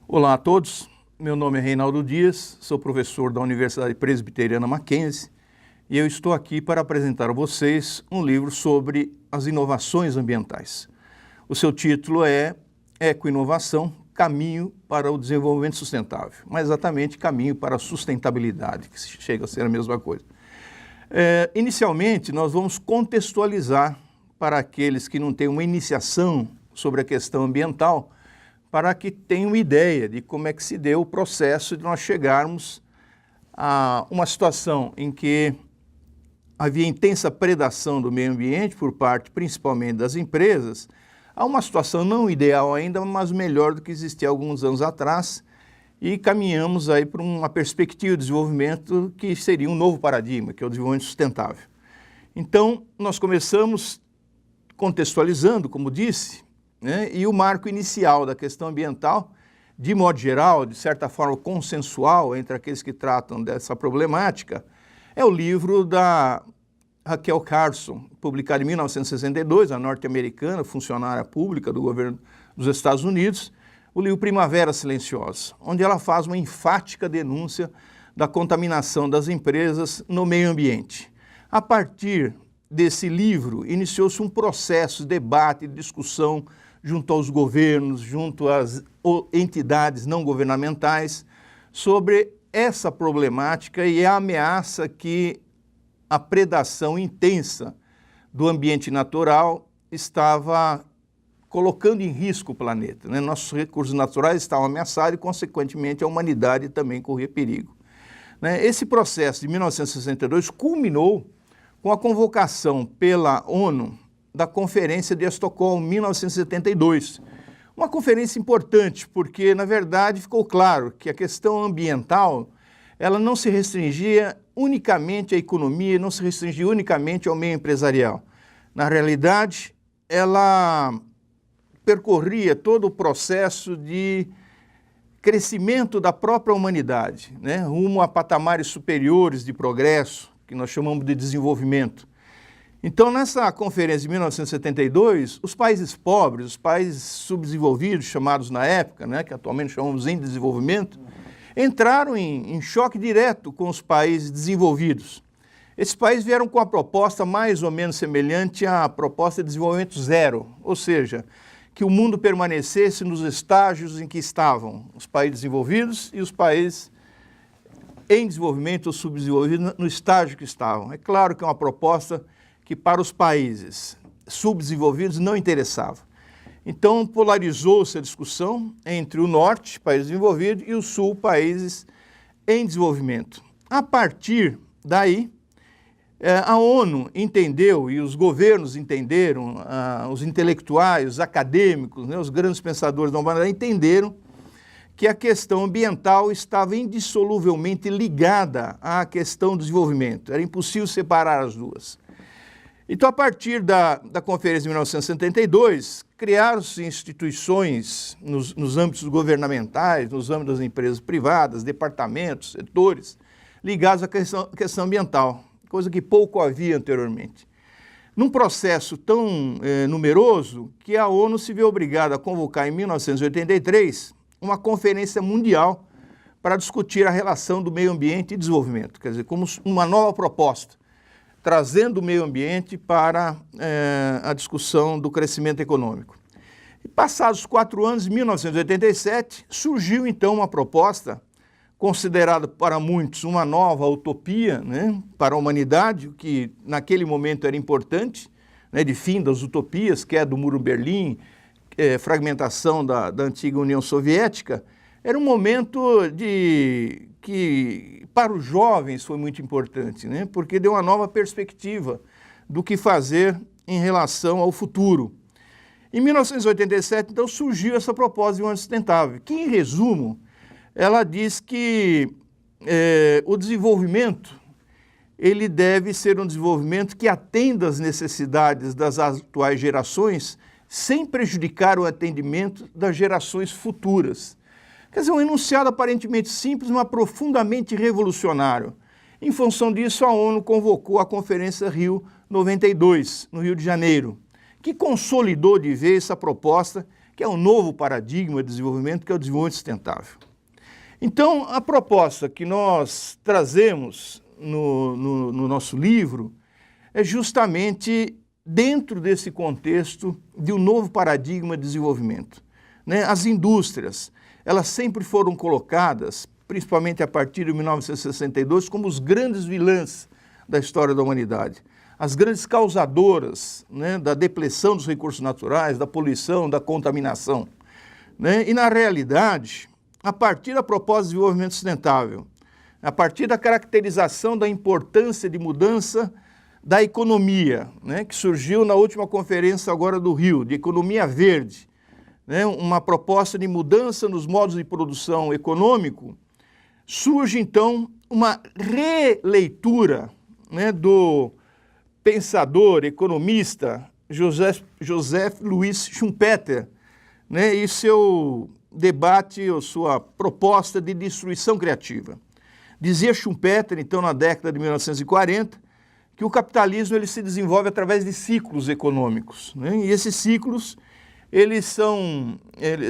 Olá a todos, meu nome é Reinaldo Dias, sou professor da Universidade Presbiteriana Mackenzie e eu estou aqui para apresentar a vocês um livro sobre as inovações ambientais. O seu título é Ecoinovação, Caminho para o Desenvolvimento Sustentável, mais exatamente Caminho para a Sustentabilidade, que chega a ser a mesma coisa. Inicialmente, nós vamos contextualizar para aqueles que não têm uma iniciação sobre a questão ambiental, para que tenham ideia de como é que se deu o processo de nós chegarmos a uma situação em que havia intensa predação do meio ambiente por parte principalmente das empresas, a uma situação não ideal ainda, mas melhor do que existia alguns anos atrás, e caminhamos aí para uma perspectiva de desenvolvimento que seria um novo paradigma, que é o desenvolvimento sustentável. Então, nós começamos contextualizando, como disse, e o marco inicial da questão ambiental, de modo geral, de certa forma consensual entre aqueles que tratam dessa problemática, é o livro da Rachel Carson, publicado em 1962, a norte-americana, funcionária pública do governo dos Estados Unidos, o livro Primavera Silenciosa, onde ela faz uma enfática denúncia da contaminação das empresas no meio ambiente. A partir desse livro, iniciou-se um processo de debate, de discussão junto aos governos, junto às entidades não governamentais, sobre essa problemática e a ameaça que a predação intensa do ambiente natural estava colocando em risco o planeta. Nossos recursos naturais estavam ameaçados e, consequentemente, a humanidade também corria perigo. Esse processo de 1962 culminou com a convocação pela ONU da Conferência de Estocolmo, 1972. Uma conferência importante, porque, na verdade, ficou claro que a questão ambiental ela não se restringia unicamente à economia, não se restringia unicamente ao meio empresarial. Na realidade, ela percorria todo o processo de crescimento da própria humanidade, rumo a patamares superiores de progresso, que nós chamamos de desenvolvimento. Então, nessa conferência de 1972, os países pobres, os países subdesenvolvidos, chamados na época, que atualmente chamamos em desenvolvimento, entraram em choque direto com os países desenvolvidos. Esses países vieram com a proposta mais ou menos semelhante à proposta de desenvolvimento zero, ou seja, que o mundo permanecesse nos estágios em que estavam os países desenvolvidos e os países em desenvolvimento ou subdesenvolvidos no estágio que estavam. É claro que é uma proposta que para os países subdesenvolvidos não interessava. Então, polarizou-se a discussão entre o norte, países desenvolvidos, e o sul, países em desenvolvimento. A partir daí, a ONU entendeu, e os governos entenderam, os intelectuais, os acadêmicos, os grandes pensadores da humanidade entenderam que a questão ambiental estava indissoluvelmente ligada à questão do desenvolvimento. Era impossível separar as duas. Então, a partir da Conferência de 1972, criaram-se instituições nos âmbitos governamentais, nos âmbitos das empresas privadas, departamentos, setores, ligados à questão ambiental, coisa que pouco havia anteriormente. Num processo tão numeroso que a ONU se viu obrigada a convocar em 1983 uma conferência mundial para discutir a relação do meio ambiente e desenvolvimento, quer dizer, como uma nova proposta, trazendo o meio ambiente para a discussão do crescimento econômico. E passados 4 anos, em 1987, surgiu então uma proposta considerada para muitos uma nova utopia para a humanidade, o que naquele momento era importante, de fim das utopias, que é do Muro de Berlim, fragmentação da antiga União Soviética. Era um momento que para os jovens foi muito importante, porque deu uma nova perspectiva do que fazer em relação ao futuro. Em 1987, então, surgiu essa proposta de desenvolvimento sustentável, que, em resumo, ela diz que o desenvolvimento ele deve ser um desenvolvimento que atenda às necessidades das atuais gerações sem prejudicar o atendimento das gerações futuras. Quer dizer, um enunciado aparentemente simples, mas profundamente revolucionário. Em função disso, a ONU convocou a Conferência Rio 92, no Rio de Janeiro, que consolidou de vez essa proposta, que que é um novo paradigma de desenvolvimento, que é o desenvolvimento sustentável. Então, a proposta que nós trazemos no nosso livro é justamente dentro desse contexto de um novo paradigma de desenvolvimento. Né? As indústrias, elas sempre foram colocadas, principalmente a partir de 1962, como os grandes vilãs da história da humanidade. As grandes causadoras, né, da depleção dos recursos naturais, da poluição, da contaminação. Né? E, na realidade, a partir da proposta de desenvolvimento sustentável, a partir da caracterização da importância de mudança da economia, né, que surgiu na última conferência agora do Rio, de economia verde, né, uma proposta de mudança nos modos de produção econômico, surge então uma releitura, né, do pensador, economista Joseph Louis Schumpeter, né, e seu debate, ou sua proposta de destruição criativa. Dizia Schumpeter, então, na década de 1940, que o capitalismo ele se desenvolve através de ciclos econômicos, né? E esses ciclos eles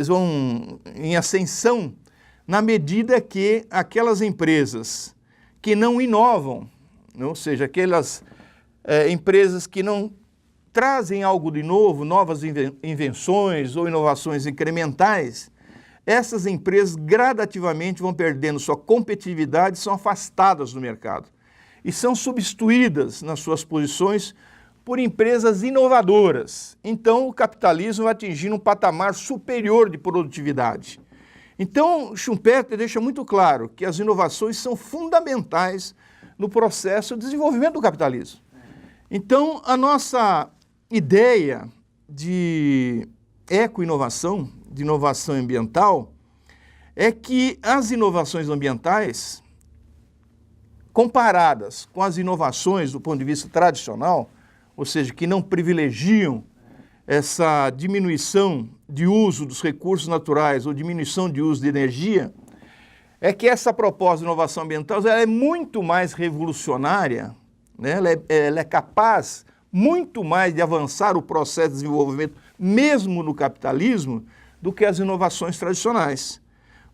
vão em ascensão na medida que aquelas empresas que não inovam, né? Ou seja, aquelas empresas que não trazem algo de novo, novas invenções ou inovações incrementais, essas empresas gradativamente vão perdendo sua competitividade e são afastadas do mercado. E são substituídas nas suas posições por empresas inovadoras. Então, o capitalismo vai atingindo um patamar superior de produtividade. Então, Schumpeter deixa muito claro que as inovações são fundamentais no processo de desenvolvimento do capitalismo. Então, a nossa ideia de eco-inovação, de inovação ambiental, é que as inovações ambientais, comparadas com as inovações do ponto de vista tradicional, ou seja, que não privilegiam essa diminuição de uso dos recursos naturais ou diminuição de uso de energia, é que essa proposta de inovação ambiental ela é muito mais revolucionária, né? Ela é capaz muito mais de avançar o processo de desenvolvimento, mesmo no capitalismo, do que as inovações tradicionais.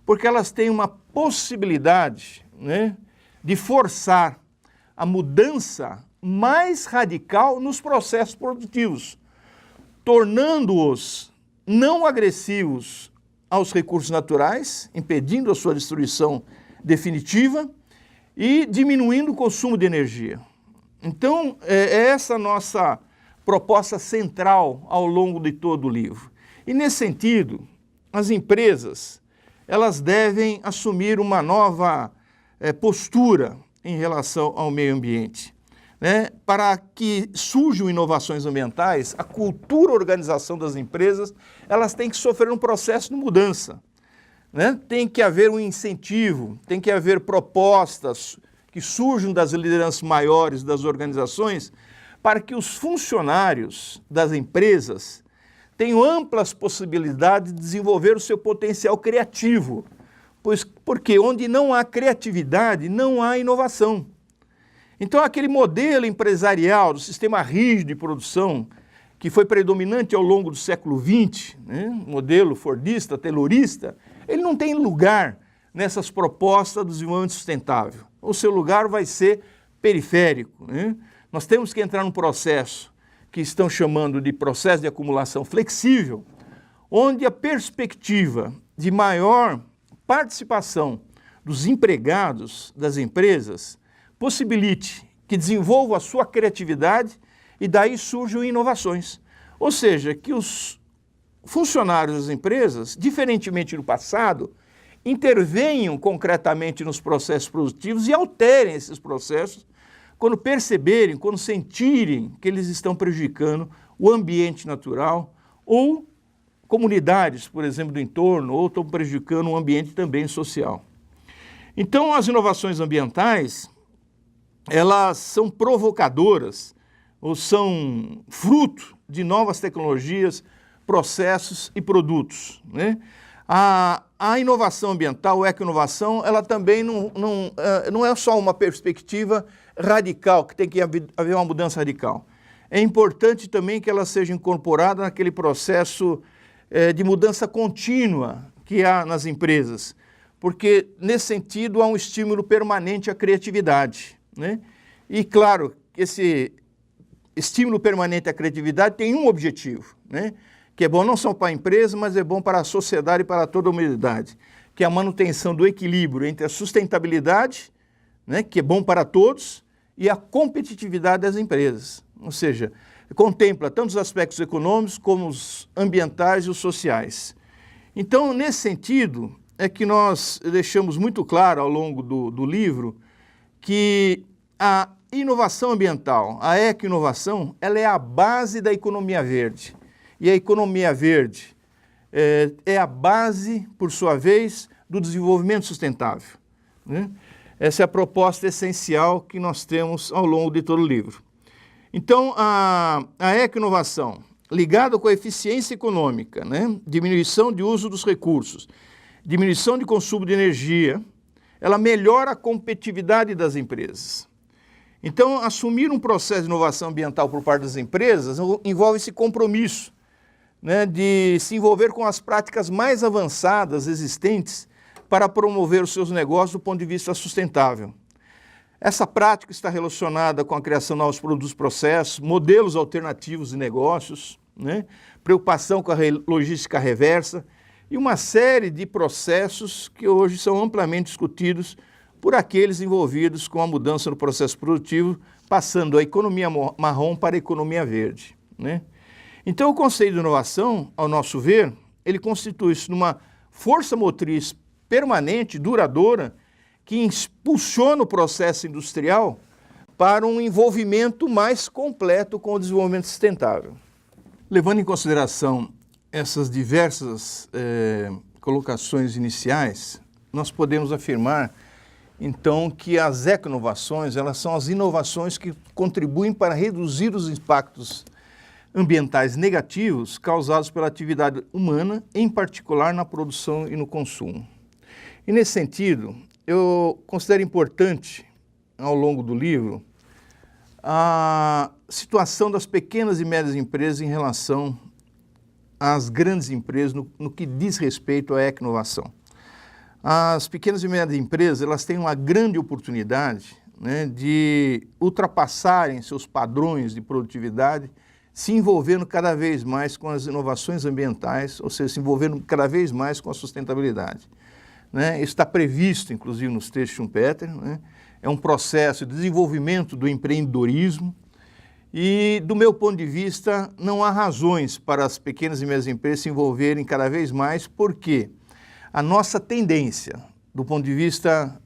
Porque elas têm uma possibilidade, né, de forçar a mudança mais radical nos processos produtivos, tornando-os não agressivos aos recursos naturais, impedindo a sua destruição definitiva e diminuindo o consumo de energia. Então, é essa a nossa proposta central ao longo de todo o livro. E, nesse sentido, as empresas elas devem assumir uma nova postura em relação ao meio ambiente. Né? Para que surjam inovações ambientais, a cultura organização das empresas elas têm que sofrer um processo de mudança. Né? Tem que haver um incentivo, tem que haver propostas que surjam das lideranças maiores das organizações para que os funcionários das empresas tenham amplas possibilidades de desenvolver o seu potencial criativo, porque onde não há criatividade, não há inovação. Então, aquele modelo empresarial do sistema rígido de produção que foi predominante ao longo do século XX, né, modelo fordista, taylorista, ele não tem lugar nessas propostas do desenvolvimento sustentável. O seu lugar vai ser periférico. Né? Nós temos que entrar num processo que estão chamando de processo de acumulação flexível, onde a perspectiva de maior participação dos empregados das empresas possibilite que desenvolvam a sua criatividade e daí surjam inovações. Ou seja, que os funcionários das empresas, diferentemente do passado, intervenham concretamente nos processos produtivos e alterem esses processos quando perceberem, quando sentirem que eles estão prejudicando o ambiente natural ou comunidades, por exemplo, do entorno, ou estão prejudicando o ambiente também social. Então, as inovações ambientais, elas são provocadoras ou são fruto de novas tecnologias, processos e produtos. Né? A inovação ambiental, a eco-inovação, ela também não é só uma perspectiva radical, que tem que haver uma mudança radical. É importante também que ela seja incorporada naquele processo de mudança contínua que há nas empresas, porque nesse sentido há um estímulo permanente à criatividade, né? E claro, esse estímulo permanente à criatividade tem um objetivo, né? Que é bom não só para a empresa, mas é bom para a sociedade e para toda a humanidade, que é a manutenção do equilíbrio entre a sustentabilidade, né, que é bom para todos, e a competitividade das empresas. Ou seja, contempla tanto os aspectos econômicos como os ambientais e os sociais. Então, nesse sentido, é que nós deixamos muito claro ao longo do livro que a inovação ambiental, a eco-inovação, ela é a base da economia verde. E a economia verde é a base, por sua vez, do desenvolvimento sustentável, né? Essa é a proposta essencial que nós temos ao longo de todo o livro. Então, a eco-inovação, ligada com a eficiência econômica, né? Diminuição de uso dos recursos, diminuição de consumo de energia, ela melhora a competitividade das empresas. Então, assumir um processo de inovação ambiental por parte das empresas envolve esse compromisso, né, de se envolver com as práticas mais avançadas existentes para promover os seus negócios do ponto de vista sustentável. Essa prática está relacionada com a criação de novos produtos e processos, modelos alternativos de negócios, né, preocupação com a logística reversa e uma série de processos que hoje são amplamente discutidos por aqueles envolvidos com a mudança no processo produtivo, passando da economia marrom para a economia verde, né? Então, o conceito de inovação, ao nosso ver, ele constitui-se numa força motriz permanente, duradoura, que impulsiona o processo industrial para um envolvimento mais completo com o desenvolvimento sustentável. Levando em consideração essas diversas colocações iniciais, nós podemos afirmar, então, que as eco-inovações, elas são as inovações que contribuem para reduzir os impactos ambientais negativos causados pela atividade humana, em particular na produção e no consumo. E nesse sentido, eu considero importante, ao longo do livro, a situação das pequenas e médias empresas em relação às grandes empresas no que diz respeito à eco-inovação. As pequenas e médias empresas, elas têm uma grande oportunidade, né, de ultrapassarem seus padrões de produtividade, se envolvendo cada vez mais com as inovações ambientais, ou seja, se envolvendo cada vez mais com a sustentabilidade, né? Isso está previsto, inclusive, nos textos de Schumpeter, né? É um processo de desenvolvimento do empreendedorismo e, do meu ponto de vista, não há razões para as pequenas e médias empresas se envolverem cada vez mais, porque a nossa tendência, do ponto de vista,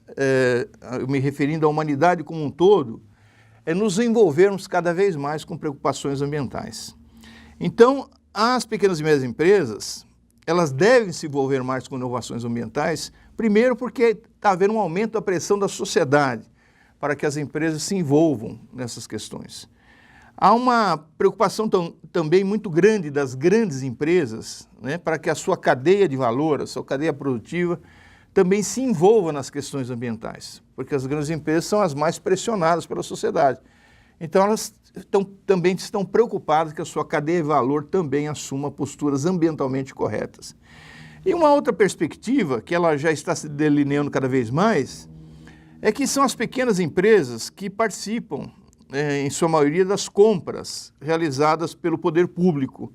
me referindo à humanidade como um todo, é nos envolvermos cada vez mais com preocupações ambientais. Então, as pequenas e médias empresas, elas devem se envolver mais com inovações ambientais, primeiro porque está havendo um aumento da pressão da sociedade para que as empresas se envolvam nessas questões. Há uma preocupação também muito grande das grandes empresas, né, para que a sua cadeia de valor, a sua cadeia produtiva, também se envolva nas questões ambientais, porque as grandes empresas são as mais pressionadas pela sociedade. Então, elas também estão preocupadas que a sua cadeia de valor também assuma posturas ambientalmente corretas. E uma outra perspectiva, que ela já está se delineando cada vez mais, é que são as pequenas empresas que participam, em sua maioria, das compras realizadas pelo poder público.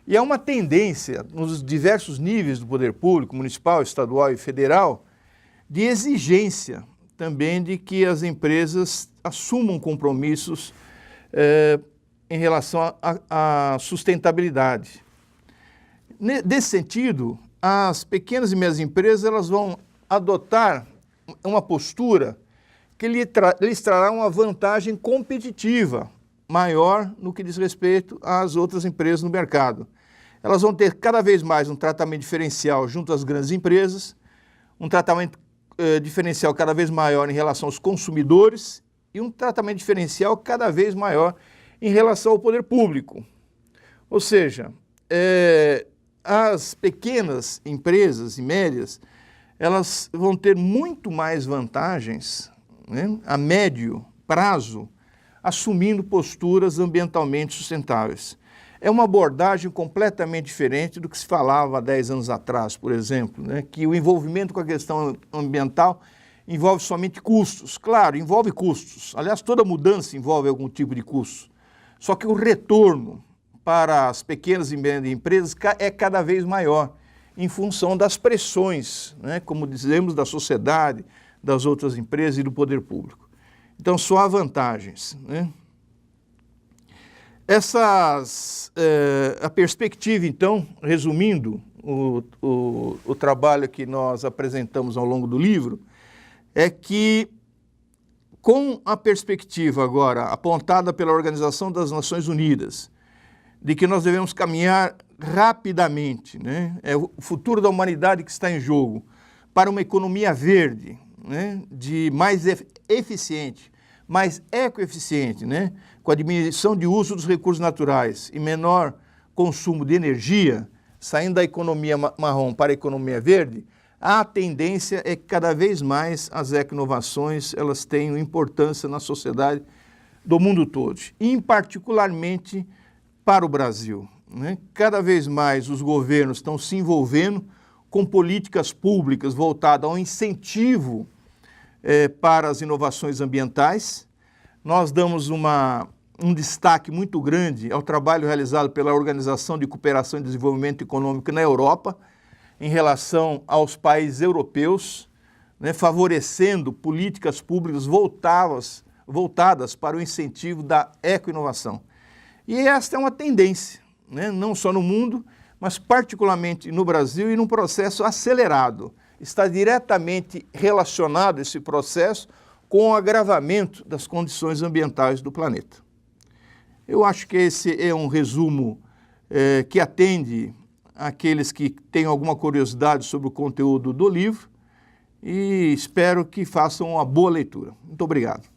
E há uma tendência, nos diversos níveis do poder público, municipal, estadual e federal, de exigência também de que as empresas assumam compromissos em relação à sustentabilidade. Nesse sentido, as pequenas e médias empresas elas vão adotar uma postura que lhes trará uma vantagem competitiva maior no que diz respeito às outras empresas no mercado. Elas vão ter cada vez mais um tratamento diferencial junto às grandes empresas, um tratamento diferencial cada vez maior em relação aos consumidores e um tratamento diferencial cada vez maior em relação ao poder público. Ou seja, as pequenas empresas e médias, elas vão ter muito mais vantagens, né, a médio prazo, assumindo posturas ambientalmente sustentáveis. É uma abordagem completamente diferente do que se falava há 10 anos atrás, por exemplo, né? Que o envolvimento com a questão ambiental envolve somente custos. Claro, envolve custos. Aliás, toda mudança envolve algum tipo de custo. Só que o retorno para as pequenas e médias empresas é cada vez maior, em função das pressões, né? Como dizemos, da sociedade, das outras empresas e do poder público. Então, só há vantagens, né? A perspectiva, então, resumindo o trabalho que nós apresentamos ao longo do livro, é que, com a perspectiva agora apontada pela Organização das Nações Unidas, de que nós devemos caminhar rapidamente, né? É o futuro da humanidade que está em jogo, para uma economia verde, né? De mais eficiente, mais ecoeficiente, né? Com a diminuição de uso dos recursos naturais e menor consumo de energia, saindo da economia marrom para a economia verde, a tendência é que cada vez mais as eco-inovações elas tenham importância na sociedade do mundo todo, e particularmente para o Brasil, né? Cada vez mais os governos estão se envolvendo com políticas públicas voltadas ao incentivo para as inovações ambientais. Nós damos um destaque muito grande ao trabalho realizado pela Organização de Cooperação e Desenvolvimento Econômico na Europa, em relação aos países europeus, né, favorecendo políticas públicas voltadas para o incentivo da eco-inovação. E esta é uma tendência, né, não só no mundo, mas particularmente no Brasil, e num processo acelerado. Está diretamente relacionado esse processo com o agravamento das condições ambientais do planeta. Eu acho que esse é um resumo que atende àqueles que têm alguma curiosidade sobre o conteúdo do livro, e espero que façam uma boa leitura. Muito obrigado.